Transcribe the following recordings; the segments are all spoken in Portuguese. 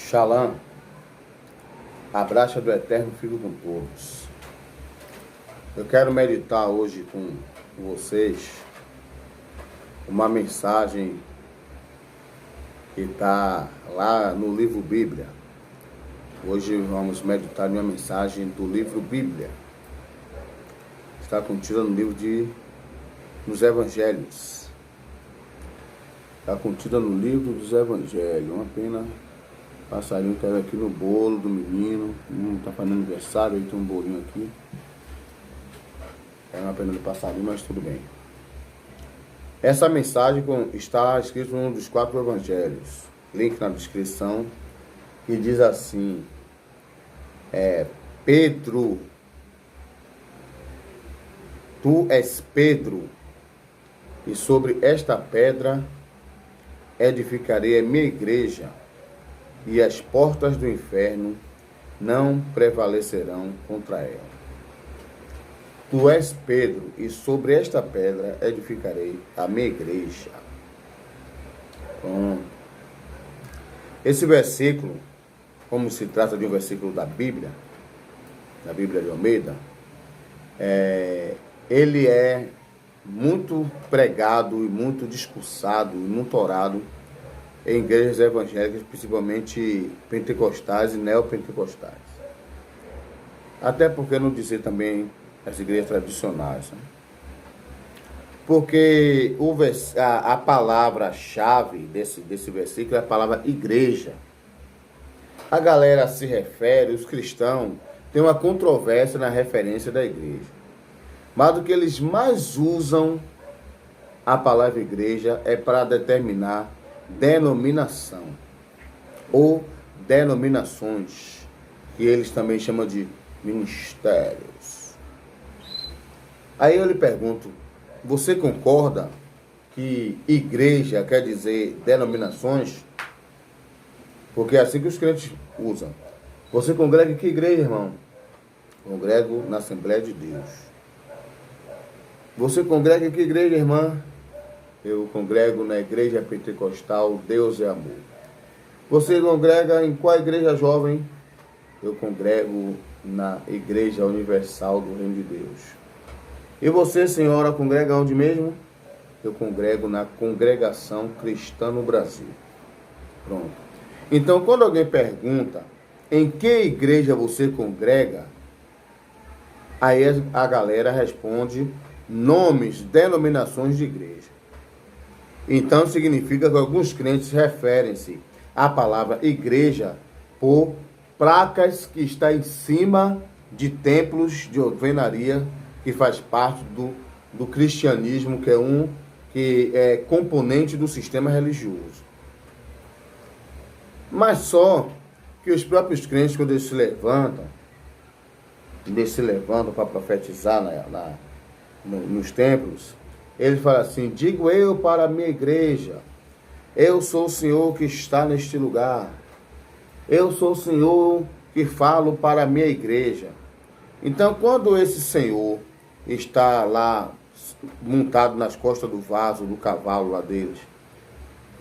Shalom, a graça do Eterno fica com todos. Eu quero meditar hoje com vocês uma mensagem que está lá no livro Bíblia. Hoje vamos meditar em uma mensagem do livro Bíblia. Está contida no livro dos Evangelhos. Está contida no livro dos Evangelhos. Uma pena, o passarinho caiu aqui no bolo do menino. Está fazendo aniversário, aí tem um bolinho aqui. É uma pena do passarinho, mas tudo bem. Essa mensagem está escrita em um dos 4 evangelhos. Link na descrição. E diz assim: Pedro, tu és Pedro, e sobre esta pedra edificarei a minha igreja, e as portas do inferno não prevalecerão contra ela. Tu és Pedro, e sobre esta pedra edificarei a minha igreja. Pronto. Esse versículo, como se trata de um versículo da Bíblia de Almeida, ele é muito pregado e muito discursado e muito orado em igrejas evangélicas, principalmente pentecostais e neopentecostais. Até porque não dizer também as igrejas tradicionais, né? Porque a palavra-chave desse versículo é a palavra igreja. A galera se refere, os cristãos têm uma controvérsia na referência da igreja. Mas o que eles mais usam a palavra igreja é para determinar denominação ou denominações, que eles também chamam de ministérios. Aí eu lhe pergunto, você concorda que igreja quer dizer denominações? Porque é assim que os crentes usam. Você congrega em que igreja, irmão? Congrego na Assembleia de Deus. Você congrega em que igreja, irmã? Eu congrego na Igreja Pentecostal Deus é Amor. Você congrega em qual igreja, jovem? Eu congrego na Igreja Universal do Reino de Deus. E você, senhora, congrega onde mesmo? Eu congrego na Congregação Cristã no Brasil. Pronto. Então, quando alguém pergunta em que igreja você congrega, aí a galera responde nomes, denominações de igreja. Então, significa que alguns crentes referem-se à palavra igreja por placas que estão em cima de templos de alvenaria, que faz parte do cristianismo, que é componente do sistema religioso. Mas só que os próprios crentes, quando eles se levantam para profetizar nos templos, eles falam assim: digo eu para a minha igreja, eu sou o Senhor que está neste lugar, eu sou o Senhor que falo para a minha igreja. Então, quando esse Senhor está lá montado nas costas do vaso, do cavalo lá deles,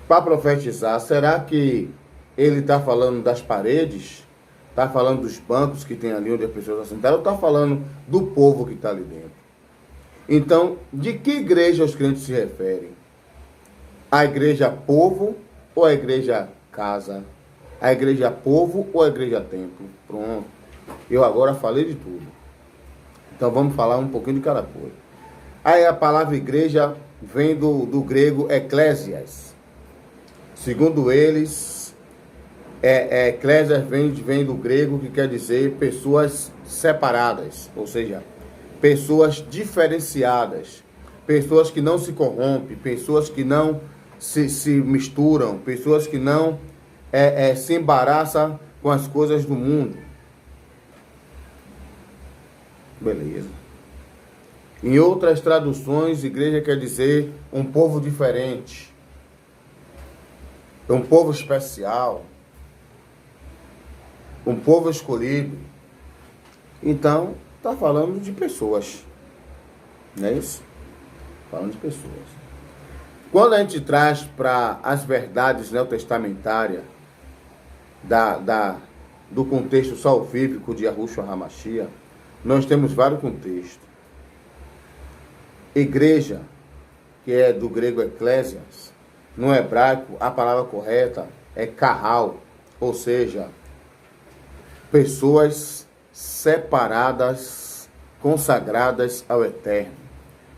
para profetizar, será que ele está falando das paredes? Está falando dos bancos que tem ali onde as pessoas estão sentadas? Ou está falando do povo que está ali dentro? Então, de que igreja os crentes se referem? A igreja povo ou a igreja casa? A igreja povo ou a igreja templo? Pronto. Eu agora falei de tudo. Então vamos falar um pouquinho de cada coisa. Aí a palavra igreja vem do grego ecclesias. Segundo eles, ecclesias vem do grego, que quer dizer pessoas separadas, ou seja, pessoas diferenciadas, pessoas que não se corrompem, pessoas que não se misturam, pessoas que não se embaraçam com as coisas do mundo. Beleza. Em outras traduções, igreja quer dizer um povo diferente, um povo especial, um povo escolhido. Então, está falando de pessoas, não é isso? Falando de pessoas. Quando a gente traz para as verdades neotestamentárias, do contexto salvífico de Yahushua HaMashiach, nós temos vários contextos. Igreja, que é do grego ecclesias, no hebraico a palavra correta é kahal, ou seja, pessoas separadas, consagradas ao Eterno.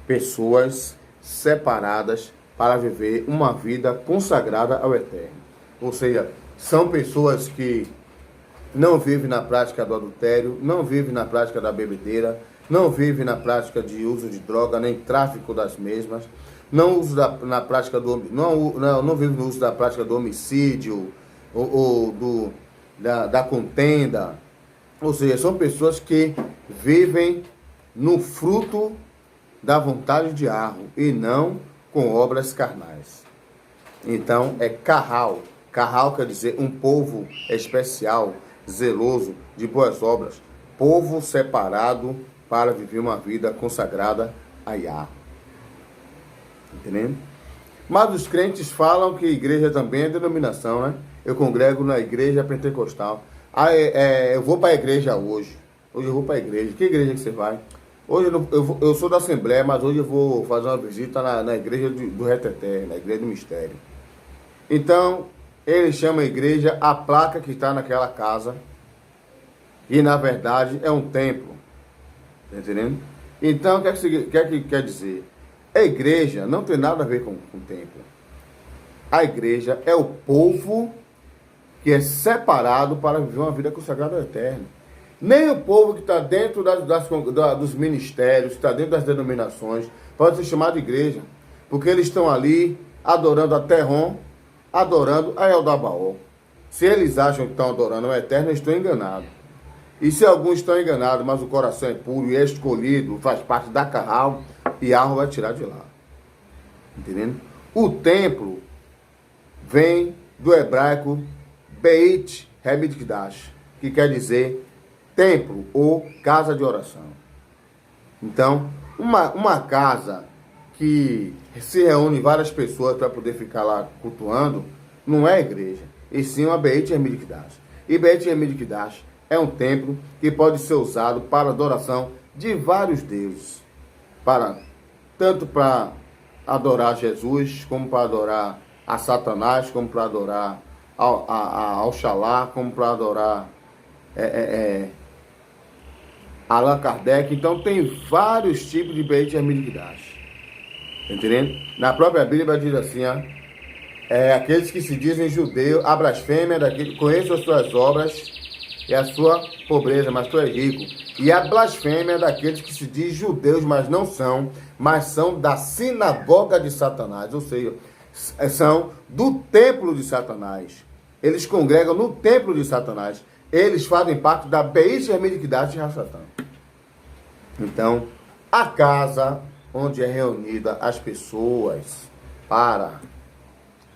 Pessoas separadas para viver uma vida consagrada ao Eterno. Ou seja, são pessoas que não vivem na prática do adultério, não vivem na prática da bebedeira, não vivem na prática de uso de droga, nem tráfico das mesmas, não vivem no uso da prática do homicídio ou da contenda. Ou seja, são pessoas que vivem no fruto da vontade de Yahweh e não com obras carnais. Então é Kahal. Kahal quer dizer um povo especial, zeloso, de boas obras. Povo separado para viver uma vida consagrada a Yahweh. Entendendo? Mas os crentes falam que igreja também é denominação, né? Eu congrego na igreja pentecostal. Eu vou para a igreja hoje. Hoje eu vou para a igreja. Que igreja que você vai? Hoje eu sou da Assembleia, mas hoje eu vou fazer uma visita na igreja do Reteté, na igreja do Mistério. Então, ele chama a igreja a placa que está naquela casa, e na verdade é um templo. Está entendendo? Então, o que quer dizer? A igreja não tem nada a ver com o templo. A igreja é o povo que é separado para viver uma vida consagrada ao Eterno. Nem o povo que está dentro dos ministérios, que está dentro das denominações, pode ser chamado de igreja. Porque eles estão ali adorando a Terron, adorando a Eldabaol. Se eles acham que estão adorando o Eterno, eles estão enganados. E se alguns estão enganados, mas o coração é puro e é escolhido, faz parte da Kahal, Yahweh vai tirar de lá. Entendendo? O templo vem do hebraico Beit Hamikdash, que quer dizer templo ou casa de oração. Então, uma casa que se reúne várias pessoas para poder ficar lá cultuando, não é igreja, e sim uma Beit Hamikdash. E Beit Hamikdash é um templo que pode ser usado para adoração de vários deuses, tanto para adorar Jesus, como para adorar a Satanás, como para adorar a Oxalá, como para adorar Allan Kardec. Então tem vários tipos de Beit Hamikdash. Entendendo? Na própria Bíblia diz assim, aqueles que se dizem judeus, a blasfêmia daquele, conheçam as suas obras e a sua pobreza, mas tu és rico. E a blasfêmia daqueles que se dizem judeus, mas não são, mas são da sinagoga de Satanás, ou seja, são do templo de Satanás. Eles congregam no templo de Satanás. Eles fazem parte da Beit Hamikdash de Satã. Então, a casa onde é reunida as pessoas para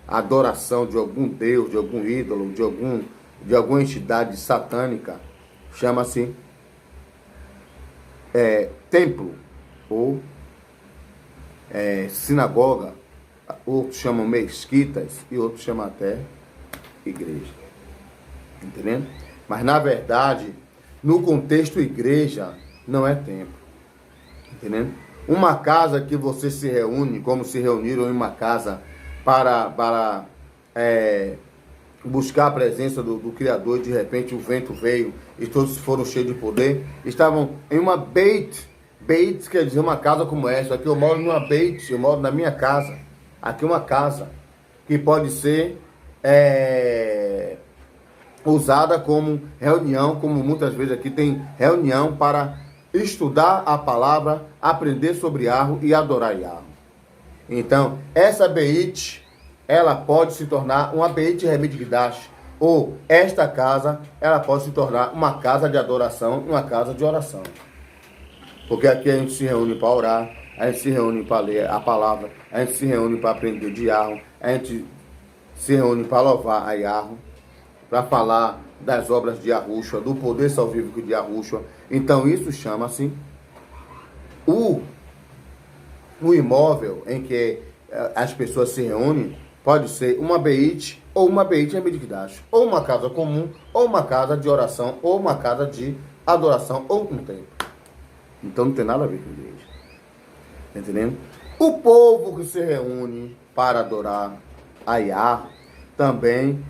adoração de algum deus, de algum ídolo, de alguma entidade satânica, chama-se templo ou sinagoga. Outros chamam mesquitas e outros chamam até igreja. Entendendo? Mas na verdade, no contexto igreja, não é templo. Entendendo? Uma casa que você se reúne, como se reuniram em uma casa para buscar a presença do Criador, e de repente o vento veio e todos foram cheios de poder, estavam em uma Beit quer dizer uma casa como essa. Aqui eu moro numa Beit, eu moro na minha casa. Aqui uma casa que pode ser usada como reunião, como muitas vezes aqui tem reunião para estudar a palavra, aprender sobre Yahweh e adorar Yahweh. Então, essa Beit, ela pode se tornar uma Beit Hamikdash, ou esta casa, ela pode se tornar uma casa de adoração, uma casa de oração. Porque aqui a gente se reúne para orar, a gente se reúne para ler a palavra, a gente se reúne para aprender de Yahweh, a gente se reúne para louvar a Yahweh, para falar das obras de Yahushua, do poder salvífico de Yahushua. Então isso chama-se o imóvel em que as pessoas se reúnem, pode ser uma Beit ou uma Beit HaMikdash, ou uma casa comum, ou uma casa de oração, ou uma casa de adoração, ou um templo. Então não tem nada a ver com igreja. Tá entendendo? O povo que se reúne para adorar a Yah também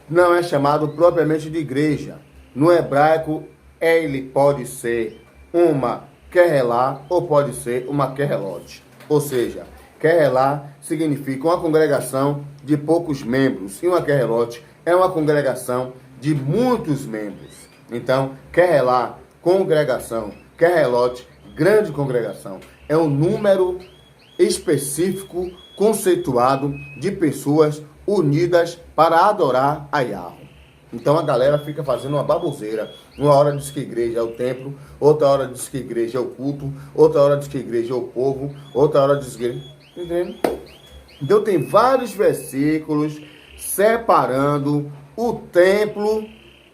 não é chamado propriamente de igreja. No hebraico, ele pode ser uma Querelá ou pode ser uma Querelot. Ou seja, Querelá significa uma congregação de poucos membros e uma Querelot é uma congregação de muitos membros. Então, Querelá, congregação, Querelot, grande congregação, é um número específico, conceituado de pessoas unidas para adorar a Yahweh. Então a galera fica fazendo uma baboseira. Uma hora diz que a igreja é o templo, outra hora diz que a igreja é o culto, outra hora diz que a igreja é o povo, outra hora diz que... Entendeu? Então tem vários versículos separando o templo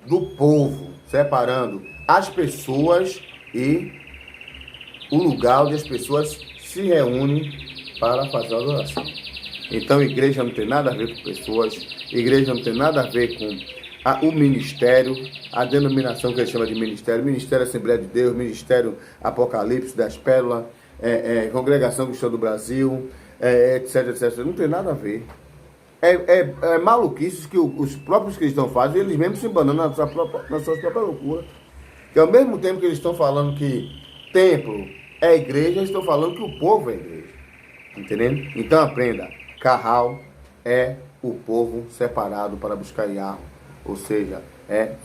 do povo, separando as pessoas e o lugar onde as pessoas se reúnem para fazer a adoração. Então igreja não tem nada a ver com pessoas, igreja não tem nada a ver com o ministério, a denominação que ele chama de Ministério Assembleia de Deus, Ministério Apocalipse das Pérolas, Congregação Cristã do Brasil, etc, etc. Não tem nada a ver. É maluquice que os próprios cristãos fazem, eles mesmos se embanando nas suas próprias loucuras. Que ao mesmo tempo que eles estão falando que templo é igreja, eles estão falando que o povo é igreja. Entendendo? Então aprenda, Carral é o povo separado para buscar Yahweh. Ou seja,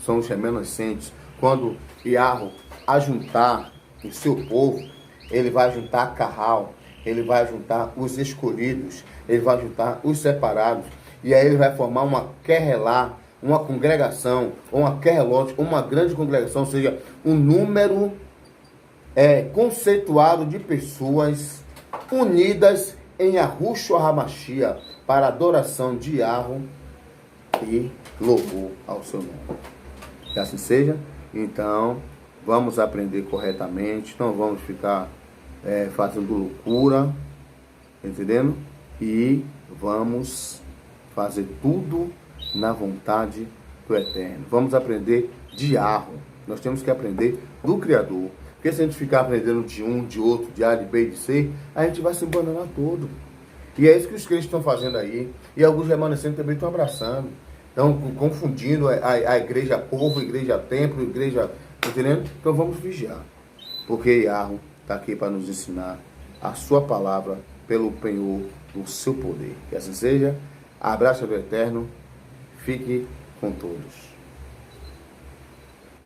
são os remanescentes. Quando Yahweh ajuntar o seu povo, ele vai juntar Carral, ele vai juntar os escolhidos, ele vai juntar os separados, e aí ele vai formar uma Querelá, uma congregação, ou uma Querelot, uma grande congregação, ou seja, um número conceituado de pessoas unidas em Yahushua HaMashiach para adoração de Yahweh e louvor ao seu nome. Que assim seja. Então, vamos aprender corretamente, não vamos ficar fazendo loucura, entendendo? E vamos fazer tudo na vontade do Eterno. Vamos aprender de Yahweh. Nós temos que aprender do Criador. Porque se a gente ficar aprendendo de um, de outro, de A, de B, de C, a gente vai se embananar todo. E é isso que os crentes estão fazendo aí. E alguns remanescentes também estão abraçando. Estão confundindo a igreja povo, igreja templo, igreja... Entendendo? Então vamos vigiar. Porque Yahweh está aqui para nos ensinar a sua palavra pelo penhor do seu poder. Que assim seja. Abraço do Eterno. Fique com todos.